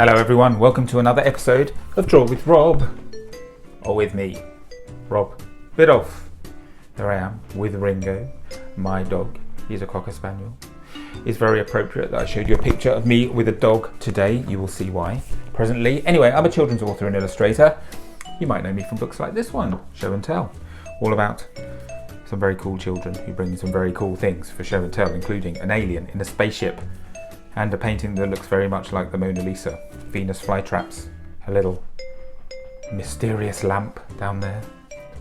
Hello everyone, welcome to another episode of Draw with Rob. Or with me, Rob Biddulph. There I am with Ringo, my dog. He's a Cocker Spaniel. It's very appropriate that I showed you a picture of me with a dog today. You will see why presently. Anyway, I'm a children's author and illustrator. You might know me from books like this one, Show and Tell. All about some very cool children who bring some very cool things for show and tell, including an alien in a spaceship and a painting that looks very much like the Mona Lisa, Venus flytraps, a little mysterious lamp down there,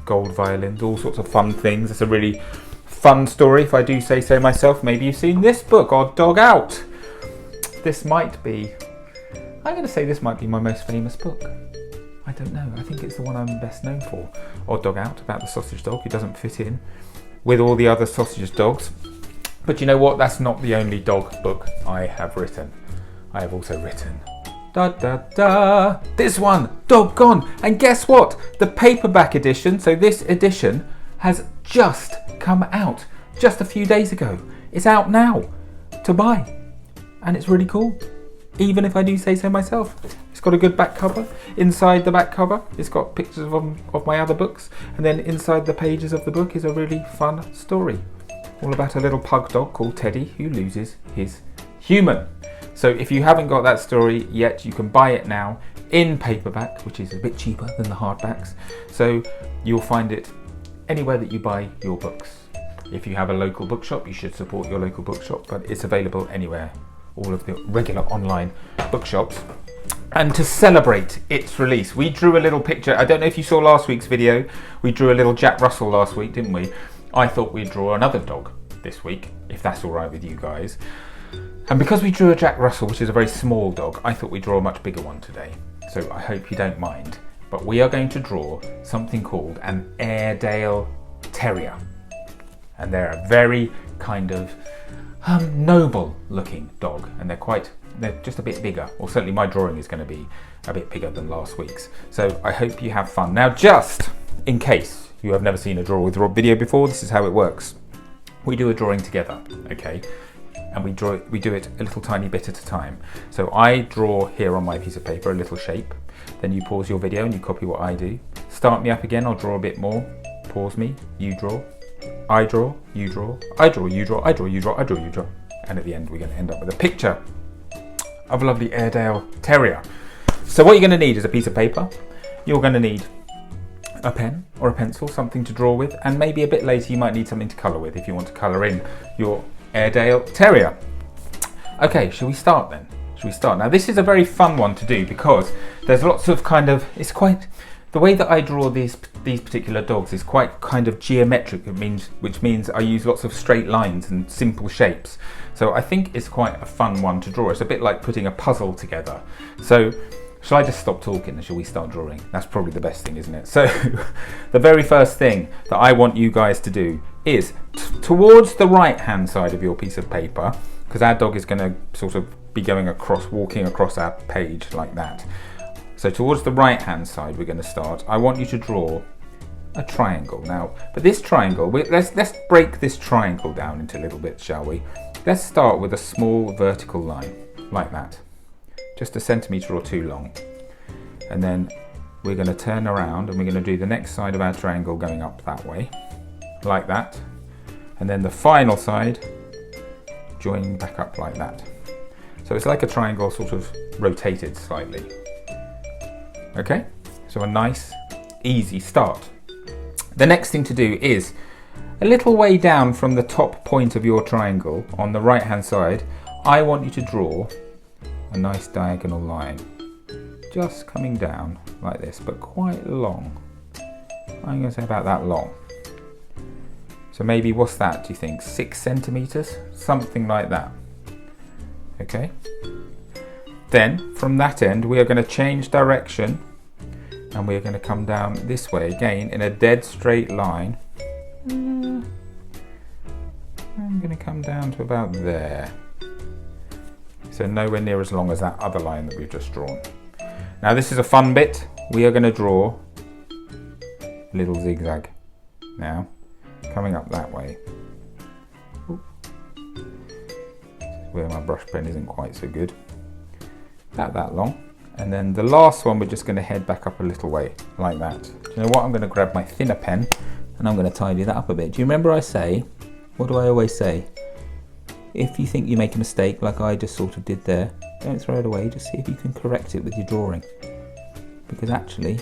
gold violins, all sorts of fun things. It's a really fun story, if I do say so myself. Maybe you've seen this book, Odd Dog Out. This might be, I'm going to say this might be my most famous book. I don't know, I think it's the one I'm best known for. Odd Dog Out, about the sausage dog who doesn't fit in with all the other sausage dogs. But you know what, that's not the only dog book I have written. I have also written this one, Dog Gone. And guess what? The paperback edition, so this edition has just come out just a few days ago. It's out now to buy. And it's really cool, even if I do say so myself. It's got a good back cover. Inside the back cover, it's got pictures of my other books. And then inside the pages of the book is a really fun story. All about a little pug dog called Teddy who loses his human. So if you haven't got that story yet, you can buy it now in paperback, which is a bit cheaper than the hardbacks. So you'll find it anywhere that you buy your books. If you have a local bookshop, you should support your local bookshop, but it's available anywhere, all of the regular online bookshops. And to celebrate its release, we drew a little picture. I don't know if you saw last week's video. We drew a little Jack Russell last week, didn't we? I thought we'd draw another dog this week, if that's all right with you guys. And because we drew a Jack Russell, which is a very small dog, I thought we'd draw a much bigger one today. So I hope you don't mind. But we are going to draw something called an Airedale Terrier. And they're a very kind of noble looking dog. And they're just a bit bigger. Or certainly my drawing is going to be a bit bigger than last week's. So I hope you have fun. Now, just in case you have never seen a Draw with Rob video before, this is how it works. We do a drawing together, okay? And we do it a little tiny bit at a time. So I draw here on my piece of paper a little shape. Then you pause your video and you copy what I do. Start me up again, I'll draw a bit more. Pause me, you draw. I draw, you draw. I draw, you draw. I draw, you draw. I draw, you draw. And at the end, we're going to end up with a picture of a lovely Airedale Terrier. So what you're going to need is a piece of paper. You're going to need a pen or a pencil, something to draw with, and maybe a bit later you might need something to colour with if you want to colour in your Airedale Terrier. Okay, shall we start then? Shall we start? Now this is a very fun one to do because there's lots of it's quite, the way that I draw these particular dogs is quite kind of geometric, which means I use lots of straight lines and simple shapes. So I think it's quite a fun one to draw. It's a bit like putting a puzzle together. So shall I just stop talking and shall we start drawing? That's probably the best thing, isn't it? So the very first thing that I want you guys to do is towards the right hand side of your piece of paper, because our dog is going to sort of be going across, walking across our page like that. So towards the right hand side we're going to start. I want you to draw a triangle now, but this triangle, let's break this triangle down into little bits, shall we? Let's start with a small vertical line like that. Just a centimetre or two long, and then we're going to turn around and we're going to do the next side of our triangle going up that way, like that, and then the final side joining back up like that. So it's like a triangle sort of rotated slightly. Okay, so a nice easy start. The next thing to do is a little way down from the top point of your triangle on the right hand side, I want you to draw a nice diagonal line, just coming down like this, but quite long. I'm going to say about that long. So maybe, what's that, do you think? 6 centimetres? Something like that. Okay. Then from that end, we are going to change direction and we are going to come down this way again in a dead straight line. I'm going to come down to about there. So nowhere near as long as that other line that we've just drawn. Now this is a fun bit. We are going to draw a little zigzag now, coming up that way. Where my brush pen isn't quite so good. About that long. And then the last one, we're just going to head back up a little way, like that. Do you know what? I'm going to grab my thinner pen and I'm going to tidy that up a bit. Do you remember I say, what do I always say? If you think you make a mistake, like I just sort of did there, don't throw it away, just see if you can correct it with your drawing. Because actually,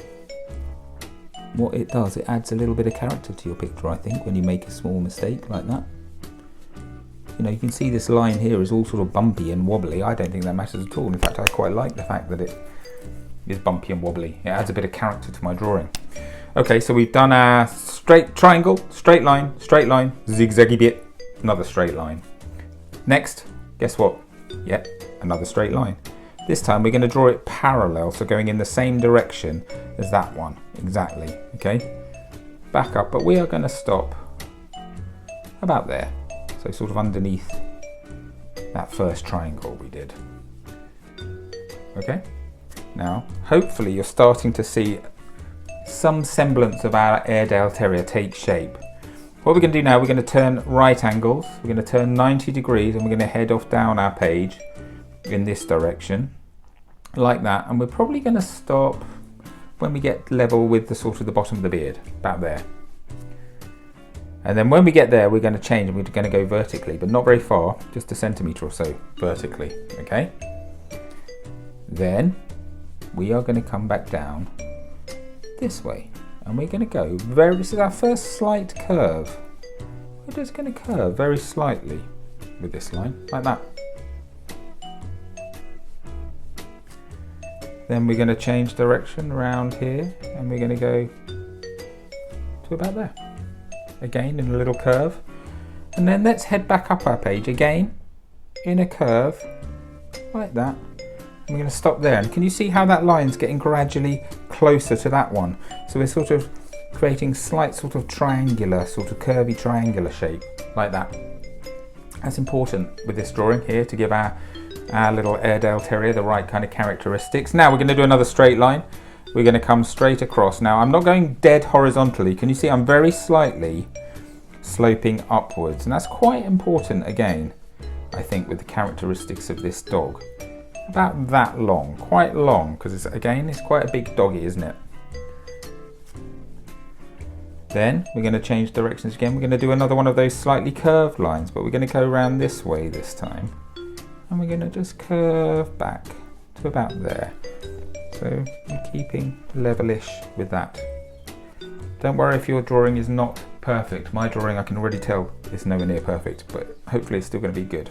what it does, it adds a little bit of character to your picture, I think, when you make a small mistake like that. You know, you can see this line here is all sort of bumpy and wobbly. I don't think that matters at all. In fact, I quite like the fact that it is bumpy and wobbly. It adds a bit of character to my drawing. Okay, so we've done our straight triangle, straight line, zigzaggy bit, another straight line. Next, guess what? Yep, another straight line. This time we're going to draw it parallel, so going in the same direction as that one, exactly, okay? Back up, but we are going to stop about there. So sort of underneath that first triangle we did. Okay, now hopefully you're starting to see some semblance of our Airedale Terrier take shape. What we're going to do now, we're going to turn right angles, we're going to turn 90 degrees and we're going to head off down our page in this direction, like that, and we're probably going to stop when we get level with the sort of the bottom of the beard, about there. And then when we get there, we're going to change and we're going to go vertically, but not very far, just a centimetre or so vertically, okay? Then we are going to come back down this way and we're going to go this is our first slight curve. We're just going to curve very slightly with this line, like that. Then we're going to change direction around here and we're going to go to about there. Again in a little curve, and then let's head back up our page again in a curve like that, and we're going to stop there. And can you see how that line's getting gradually closer to that one? So we're sort of creating slight sort of triangular, sort of curvy triangular shape like that. That's important with this drawing here to give our little Airedale Terrier the right kind of characteristics. Now we're going to do another straight line. We're going to come straight across. Now I'm not going dead horizontally. Can you see I'm very slightly sloping upwards? And that's quite important again, I think, with the characteristics of this dog. About that long, quite long, because it's quite a big doggy, isn't it? Then we're going to change directions again. We're going to do another one of those slightly curved lines, but we're going to go around this way this time. And we're going to just curve back to about there. So you're keeping levelish with that. Don't worry if your drawing is not perfect. My drawing, I can already tell, is nowhere near perfect, but hopefully it's still going to be good.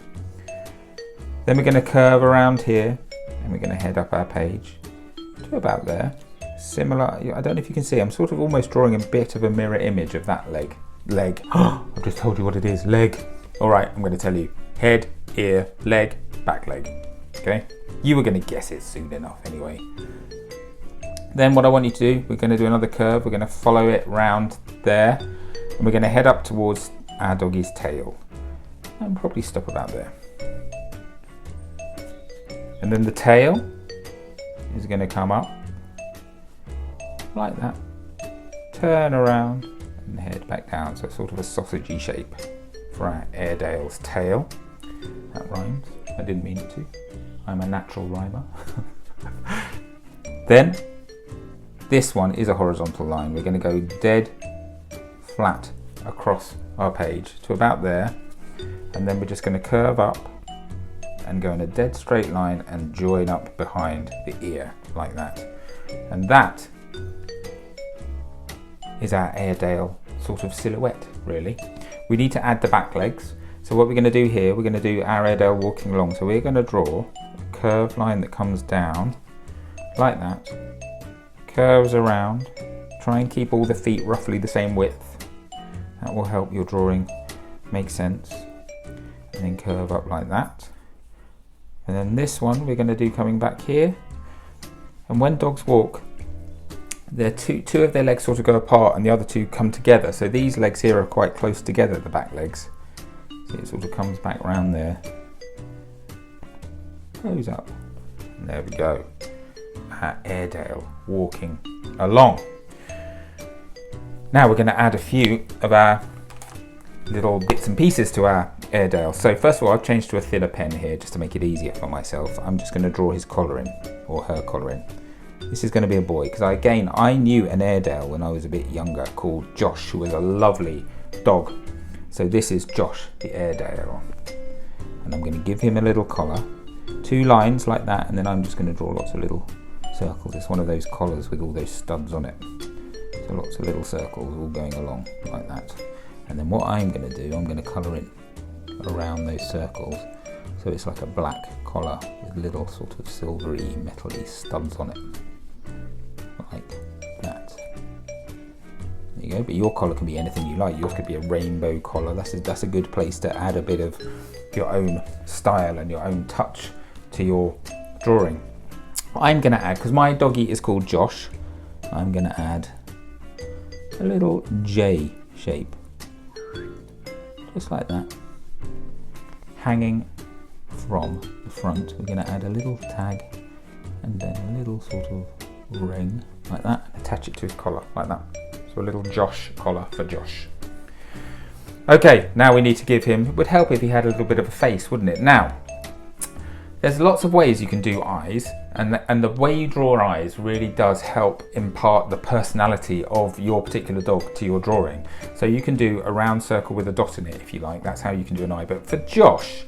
Then we're going to curve around here and we're going to head up our page to about there. Similar, I don't know if you can see, I'm sort of almost drawing a bit of a mirror image of that leg. I've just told you what it is, leg. All right, I'm going to tell you. Head, ear, leg, back leg, okay? You were going to guess it soon enough anyway. Then what I want you to do, we're going to do another curve. We're going to follow it round there and we're going to head up towards our doggy's tail and probably stop about there. And then the tail is going to come up like that, turn around and head back down. So it's sort of a sausagey shape for our Airedale's tail. That rhymes. I didn't mean it to. I'm a natural rhymer. Then this one is a horizontal line. We're going to go dead flat across our page to about there, and then we're just going to curve up and go in a dead straight line and join up behind the ear like that. And that is our Airedale sort of silhouette, really. We need to add the back legs. So what we're going to do here, we're going to do our Airedale walking along. So we're going to draw a curved line that comes down like that, curves around, try and keep all the feet roughly the same width. That will help your drawing make sense. And then curve up like that. And then this one we're going to do coming back here. And when dogs walk, they're two of their legs sort of go apart and the other two come together. So these legs here are quite close together, the back legs. So it sort of comes back round there, goes up, and there we go. Our Airedale walking along. Now we're going to add a few of our little bits and pieces to our Airedale. So first of all, I've changed to a thinner pen here just to make it easier for myself. I'm just going to draw his collar in, or her collar in. This is going to be a boy, because I knew an Airedale when I was a bit younger called Josh, who was a lovely dog. So this is Josh the Airedale. And I'm going to give him a little collar, 2 lines like that, and then I'm just going to draw lots of little circles. It's one of those collars with all those studs on it. So lots of little circles all going along like that. And then what I'm going to do, I'm going to colour in around those circles. So it's like a black collar with little sort of silvery, metally studs on it. Like that. There you go, but your collar can be anything you like. Yours could be a rainbow collar. That's a good place to add a bit of your own style and your own touch to your drawing. I'm going to add, because my doggy is called Josh, I'm going to add a little J shape, just like that, hanging from the front. We're going to add a little tag and then a little sort of ring like that, and attach it to his collar like that. So a little Josh collar for Josh. Okay, now we need to give him, it would help if he had a little bit of a face, wouldn't it? Now, there's lots of ways you can do eyes, and the way you draw eyes really does help impart the personality of your particular dog to your drawing. So you can do a round circle with a dot in it if you like, that's how you can do an eye. But for Josh,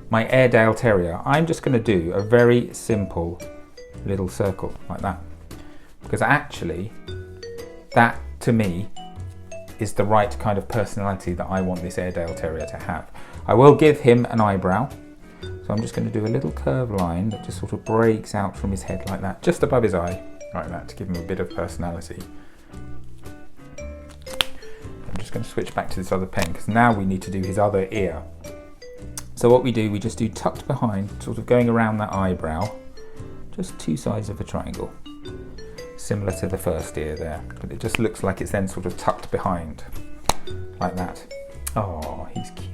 my Airedale Terrier, I'm just going to do a very simple little circle like that. Because actually, that to me is the right kind of personality that I want this Airedale Terrier to have. I will give him an eyebrow, so I'm just going to do a little curved line that just sort of breaks out from his head like that, just above his eye, like that, to give him a bit of personality. I'm just going to switch back to this other pen, because now we need to do his other ear. So what we do, we just do tucked behind, sort of going around that eyebrow, just 2 sides of a triangle. Similar to the first ear there, but it just looks like it's then sort of tucked behind, like that. Oh, he's cute.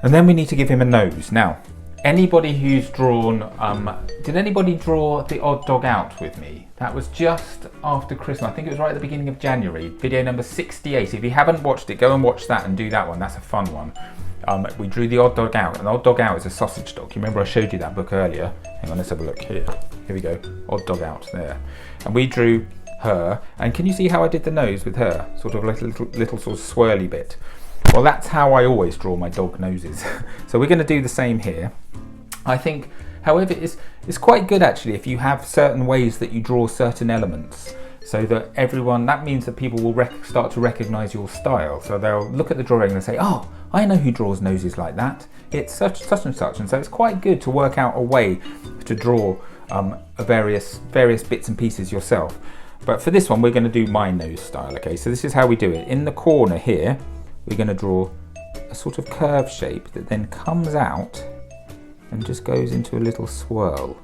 And then we need to give him a nose. Now, anybody who's drawn, did anybody draw the odd dog out with me? That was just after Christmas. I think it was right at the beginning of January, video number 68. If you haven't watched it, go and watch that and do that one. That's a fun one. We drew the odd dog out. An odd dog out is a sausage dog. You remember I showed you that book earlier? Hang on, let's have a look here. Here we go, odd dog out there. And we drew her, and can you see how I did the nose with her? Sort of like a little sort of swirly bit. Well, that's how I always draw my dog noses. So we're going to do the same here. I think, however, it's quite good actually if you have certain ways that you draw certain elements, so that everyone, that means that people will start to recognize your style. So they'll look at the drawing and say, oh, I know who draws noses like that. It's such and such. And so it's quite good to work out a way to draw various bits and pieces yourself. But for this one, we're going to do my nose style. Okay, so this is how we do it. In the corner here, we're going to draw a sort of curved shape that then comes out and just goes into a little swirl.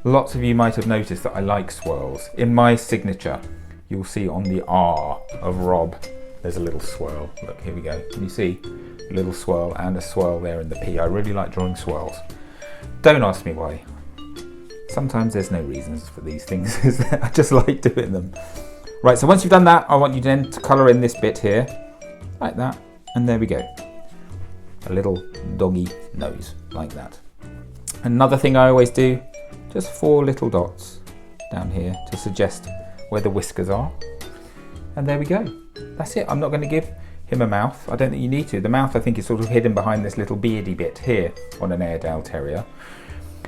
Lots of you might have noticed that I like swirls. In my signature, you'll see on the R of Rob, there's a little swirl. Look, here we go. Can you see? A little swirl and a swirl there in the P. I really like drawing swirls. Don't ask me why. Sometimes there's no reasons for these things. I just like doing them. Right, so once you've done that, I want you then to colour in this bit here, like that, and there we go. A little doggy nose, like that. Another thing I always do, just 4 little dots down here to suggest where the whiskers are. And there we go. That's it. I'm not going to give him a mouth. I don't think you need to. The mouth, I think, is sort of hidden behind this little beardy bit here on an Airedale Terrier.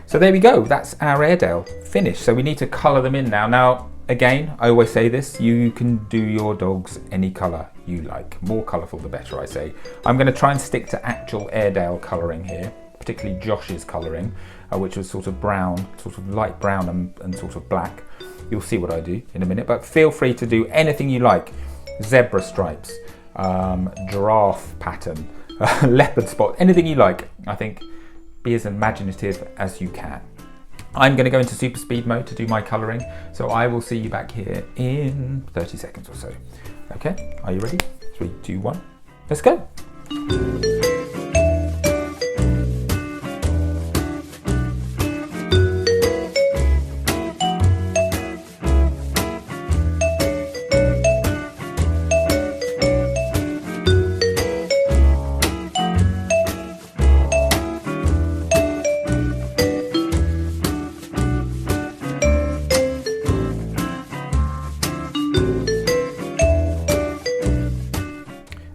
So there we go. That's our Airedale finished. So we need to colour them in now. Now, again, I always say this, you can do your dogs any colour you like. More colourful the better, I say. I'm going to try and stick to actual Airedale colouring here, particularly Josh's colouring, which was sort of brown, sort of light brown and sort of black. You'll see what I do in a minute, but feel free to do anything you like. Zebra stripes, giraffe pattern, leopard spot, anything you like. I think be as imaginative as you can. I'm going to go into super speed mode to do my colouring, so I will see you back here in 30 seconds or so. Okay, are you ready? 3, 2, 1, let's go.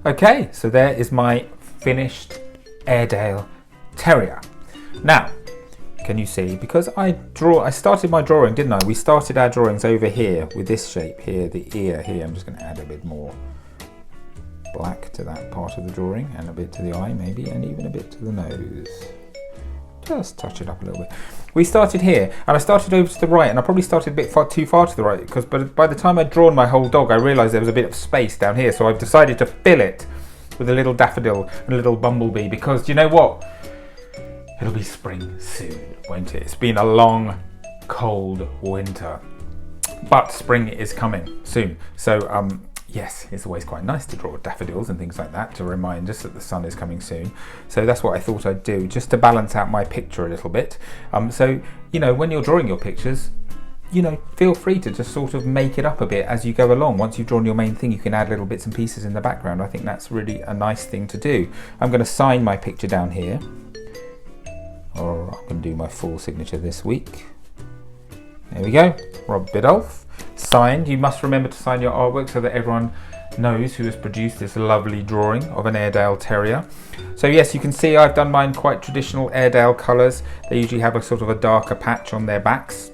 Okay, so there is my finished Airedale Terrier. Now, can you see, because I started my drawing, didn't I? We started our drawings over here with this shape here, the ear here. I'm just going to add a bit more black to that part of the drawing, and a bit to the eye maybe, and even a bit to the nose. Just touch it up a little bit. We started here, and I started over to the right, and I probably started a bit too far to the right, because by the time I'd drawn my whole dog, I realised there was a bit of space down here, so I've decided to fill it with a little daffodil and a little bumblebee, because do you know what? It'll be spring soon, won't it? It's been a long, cold winter, but spring is coming soon. So, yes, it's always quite nice to draw daffodils and things like that to remind us that the sun is coming soon. So that's what I thought I'd do, just to balance out my picture a little bit. So, you know, when you're drawing your pictures, you know, feel free to just sort of make it up a bit as you go along. Once you've drawn your main thing, you can add little bits and pieces in the background. I think that's really a nice thing to do. I'm going to sign my picture down here. Or I'm going to do my full signature this week. There we go, Rob Biddulph. Signed. You must remember to sign your artwork so that everyone knows who has produced this lovely drawing of an Airedale Terrier. So yes, you can see I've done mine quite traditional Airedale colours. They usually have a sort of a darker patch on their backs,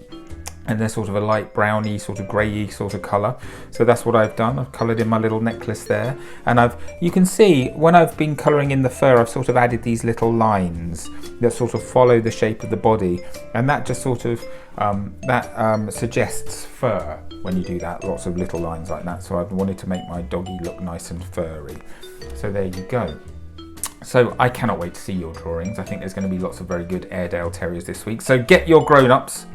and they're sort of a light browny, sort of greyy sort of colour. So that's what I've done. I've coloured in my little necklace there, and you can see when I've been colouring in the fur, I've sort of added these little lines that sort of follow the shape of the body, and that just sort of suggests fur when you do that. Lots of little lines like that. So I've wanted to make my doggy look nice and furry. So there you go. So I cannot wait to see your drawings. I think there's going to be lots of very good Airedale Terriers this week. So get your grown-ups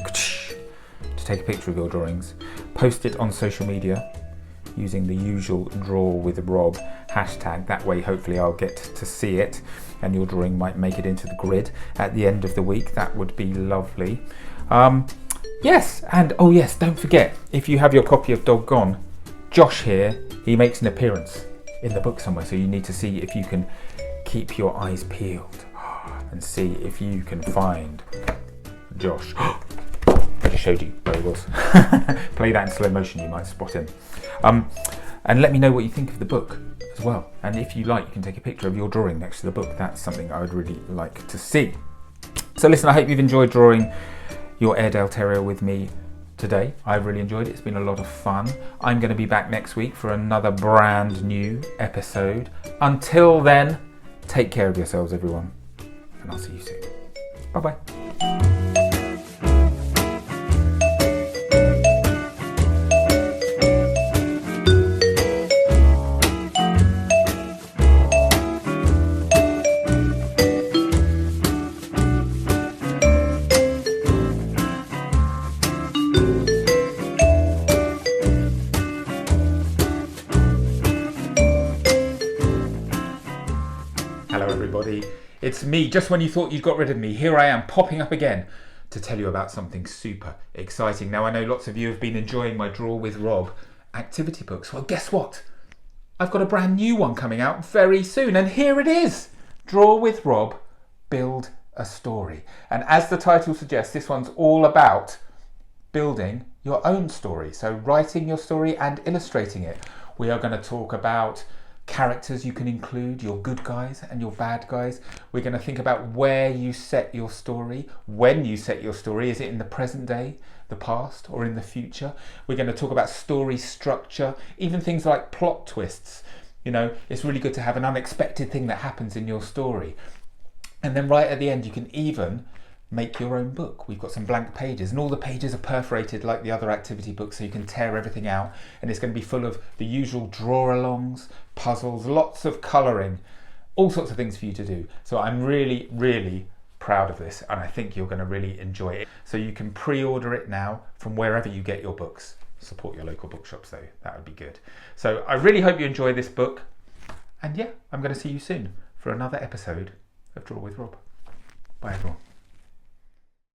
to take a picture of your drawings, post it on social media using the usual Draw with Rob hashtag. That way hopefully I'll get to see it and your drawing might make it into the grid at the end of the week. That would be lovely. Yes, and oh yes, don't forget, if you have your copy of Dog Gone, Josh here, he makes an appearance in the book somewhere, so you need to see if you can keep your eyes peeled and see if you can find Josh. I just showed you where he was. Play that in slow motion, you might spot him. And let me know what you think of the book as well. And if you like, you can take a picture of your drawing next to the book. That's something I would really like to see. So listen, I hope you've enjoyed drawing your Airedale Terrier with me today. I've really enjoyed it. It's been a lot of fun. I'm going to be back next week for another brand new episode. Until then, take care of yourselves, everyone. And I'll see you soon. Bye-bye. It's me, just when you thought you'd got rid of me, here I am popping up again to tell you about something super exciting. Now I know lots of you have been enjoying my Draw with Rob activity books. Well, guess what? I've got a brand new one coming out very soon, and here it is. Draw with Rob, Build a Story. And as the title suggests, this one's all about building your own story. So writing your story and illustrating it. We are going to talk about characters you can include, your good guys and your bad guys. We're going to think about where you set your story, when you set your story. Is it in the present day, the past, or in the future? We're going to talk about story structure, even things like plot twists. You know, it's really good to have an unexpected thing that happens in your story. And then right at the end, you can even make your own book. We've got some blank pages, and all the pages are perforated like the other activity books, so you can tear everything out, and it's going to be full of the usual draw-alongs, puzzles, lots of colouring, all sorts of things for you to do. So I'm really, really proud of this, and I think you're going to really enjoy it. So you can pre-order it now from wherever you get your books. Support your local bookshops though, that would be good. So I really hope you enjoy this book, and yeah, I'm going to see you soon for another episode of Draw with Rob. Bye everyone.